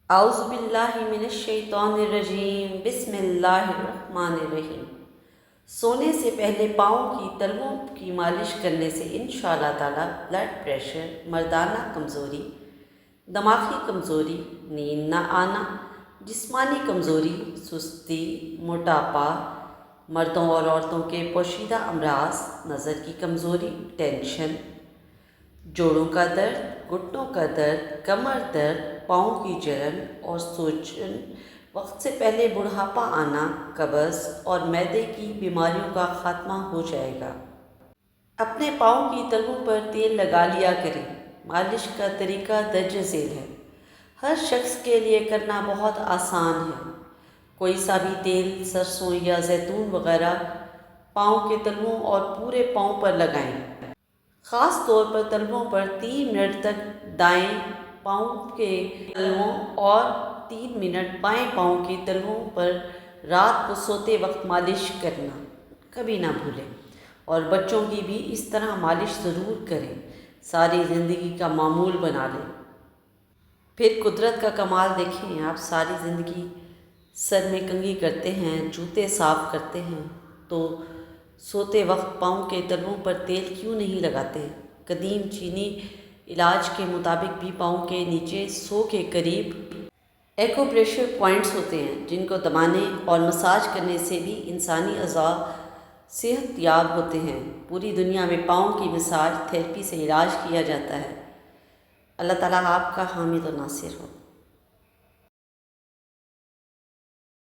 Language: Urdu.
اعوذ باللہ من الشیطان الرجیم، بسم اللہ الرحمن الرحیم۔ سونے سے پہلے پاؤں کی تلوؤں کی مالش کرنے سے انشاءاللہ تعالی بلڈ پریشر، مردانہ کمزوری، دماغی کمزوری، نیند نہ آنا، جسمانی کمزوری، سستی، موٹاپا، مردوں اور عورتوں کے پوشیدہ امراض، نظر کی کمزوری، ٹینشن، جوڑوں کا درد، گھٹنوں کا درد، کمر درد، پاؤں کی جلن اور سوجن، وقت سے پہلے بڑھاپا آنا، قبض اور معدے کی بیماریوں کا خاتمہ ہو جائے گا۔ اپنے پاؤں کی تلوؤں پر تیل لگا لیا کریں۔ مالش کا طریقہ درج ذیل ہے۔ ہر شخص کے لیے کرنا بہت آسان ہے۔ کوئی سا بھی تیل، سرسوں یا زیتون وغیرہ پاؤں کے تلوؤں اور پورے پاؤں پر لگائیں۔ خاص طور پر تلوؤں پر 3 منٹ تک دائیں پاؤں کے تلوؤں اور 3 منٹ بائیں پاؤں کے تلوؤں پر رات کو سوتے وقت مالش کرنا کبھی نہ بھولیں، اور بچوں کی بھی اس طرح مالش ضرور کریں۔ ساری زندگی کا معمول بنا لیں۔ پھر قدرت کا کمال دیکھیں۔ آپ ساری زندگی سر میں کنگھی کرتے ہیں، جوتے صاف کرتے ہیں، تو سوتے وقت پاؤں کے تلوؤں پر تیل کیوں نہیں لگاتے؟ قدیم چینی علاج کے مطابق بھی پاؤں کے نیچے 100 کے قریب ایکوپریشر پوائنٹس ہوتے ہیں، جن کو دبانے اور مساج کرنے سے بھی انسانی اعضاء صحت یاب ہوتے ہیں۔ پوری دنیا میں پاؤں کی مساج تھراپی سے علاج کیا جاتا ہے۔ اللہ تعالیٰ آپ کا حامد و ناصر ہو۔